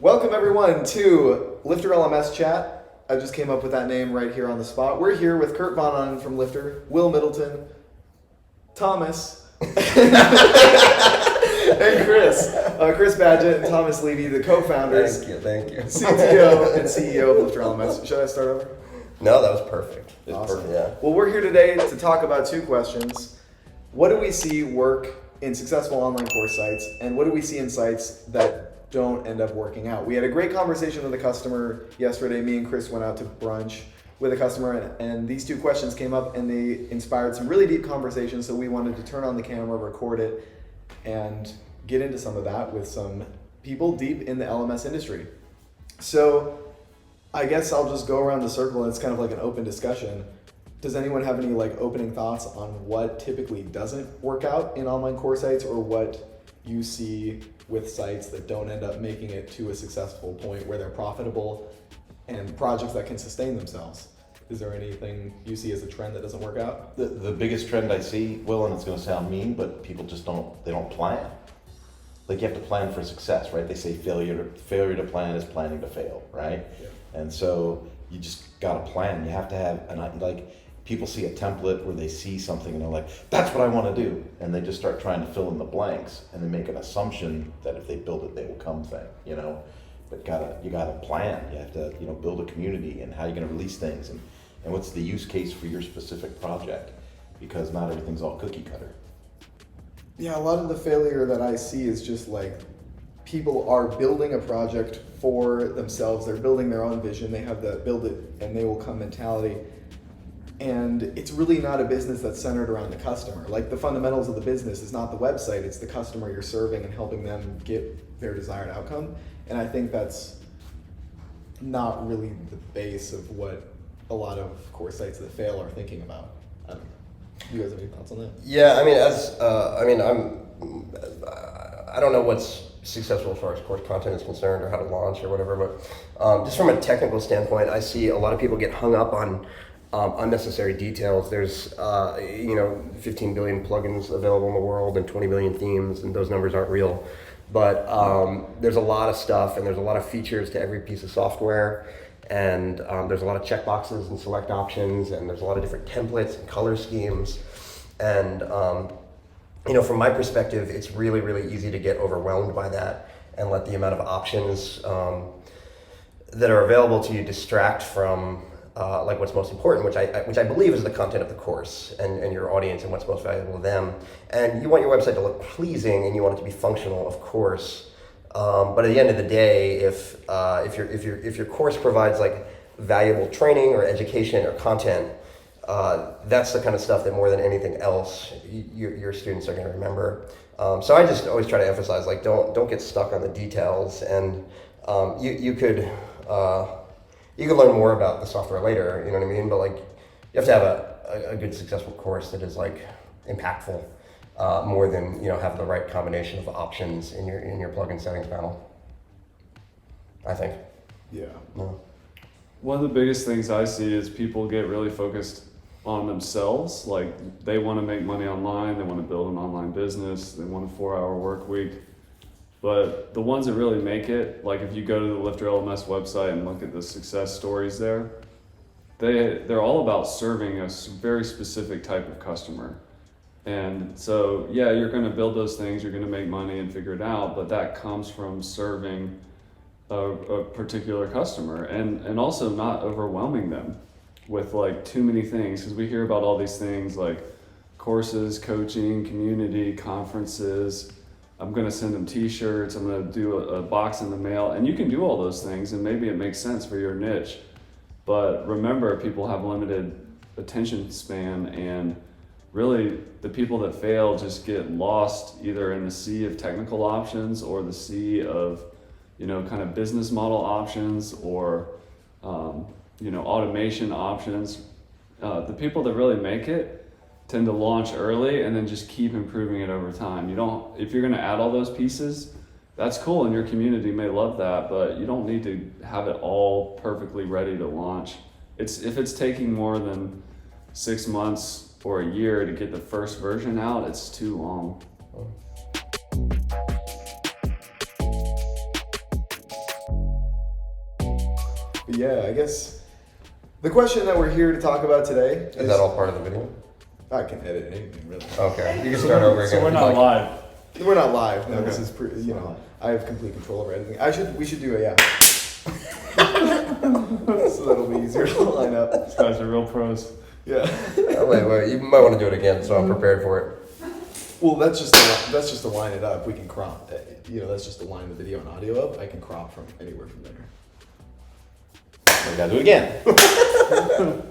Welcome everyone to LifterLMS Chat. I just came up with that name right here on the spot. We're here with Kurt Von Onen from Lifter, Will Middleton, Thomas, and Chris. Chris Badgett and Thomas Levy, the co-founders. Thank you. CTO and CEO of LifterLMS. Should I start over? No, that was perfect. Awesome. Perfect, yeah. Well, we're here today to talk about two questions. What do we see work in successful online course sites, and what do we see in sites that don't end up working out? We had a great conversation with a customer yesterday. Me and Chris went out to brunch with a customer, and these two questions came up, and they inspired some really deep conversations, so we wanted to turn on the camera, record it, and get into some of that with some people deep in the LMS industry. So I guess I'll just go around the circle, and it's kind of like an open discussion. Does anyone have any opening thoughts on what typically doesn't work out in online course sites, or what you see with sites that don't end up making it to a successful point where they're profitable and projects that can sustain themselves? Is there anything you see as a trend that doesn't work out? The biggest trend I see, Will, and it's going to sound mean, but people just don't plan. Like, you have to plan for success, right? They say failure to plan is planning to fail, right? Yeah. And so you just got to plan. You have to have people see a template where they see something and they're like, that's what I want to do. And they just start trying to fill in the blanks, and they make an assumption that if they build it, they will come thing, But you gotta plan. You have to, build a community, and how you're going to release things, and what's the use case for your specific project, because not everything's all cookie cutter. Yeah, a lot of the failure that I see is just people are building a project for themselves. They're building their own vision. They have the build it and they will come mentality. And it's really not a business that's centered around the customer. The fundamentals of the business is not the website, it's the customer you're serving and helping them get their desired outcome. And I think that's not really the base of what a lot of course sites that fail are thinking about. I don't know. You guys have any thoughts on that? Yeah, I don't know what's successful as far as course content is concerned, or how to launch or whatever, but just from a technical standpoint, I see a lot of people get hung up on unnecessary details. There's 15 billion plugins available in the world and 20 million themes, and those numbers aren't real. But there's a lot of stuff, and there's a lot of features to every piece of software, and there's a lot of checkboxes and select options, and there's a lot of different templates and color schemes. And from my perspective, it's really, really easy to get overwhelmed by that and let the amount of options that are available to you distract from what's most important, which I believe is the content of the course and your audience and what's most valuable to them. And you want your website to look pleasing, and you want it to be functional, of course. But at the end of the day, if your course provides valuable training or education or content, that's the kind of stuff that more than anything else your students are going to remember. So I just always try to emphasize don't get stuck on the details, and you could learn more about the software later, you know what I mean? But you have to have a good successful course that is impactful, more than have the right combination of options in your plugin settings panel, I think. Yeah. One of the biggest things I see is people get really focused on themselves. They want to make money online, they want to build an online business, they want a 4-hour work week. But the ones that really make it, if you go to the LifterLMS website and look at the success stories there, they're all about serving a very specific type of customer. And so, yeah, you're going to build those things, you're going to make money and figure it out, but that comes from serving a particular customer, and also not overwhelming them with too many things, because we hear about all these things like courses, coaching, community, conferences. I'm going to send them t-shirts, I'm going to do a box in the mail, and you can do all those things, and maybe it makes sense for your niche. But remember, people have limited attention span, and really the people that fail just get lost either in the sea of technical options or the sea of kind of business model options or automation options. The people that really make it tend to launch early and then just keep improving it over time. If you're going to add all those pieces, that's cool, and your community may love that, but you don't need to have it all perfectly ready to launch. If it's taking more than 6 months or a year to get the first version out, it's too long. Yeah, I guess the question that we're here to talk about today Is that all part of the video? I can edit anything really. Okay, you can start over again. So we're if you'd not like. live. We're not live. No, Okay. this is I have complete control over editing. We should do it. Yeah. So that'll be easier to line up. These guys are real pros. Yeah. Oh, wait, you might want to do it again, so I'm prepared for it. Well, that's just to line it up. We can crop. That's just to line the video and audio up. I can crop from anywhere from there. We gotta do it again.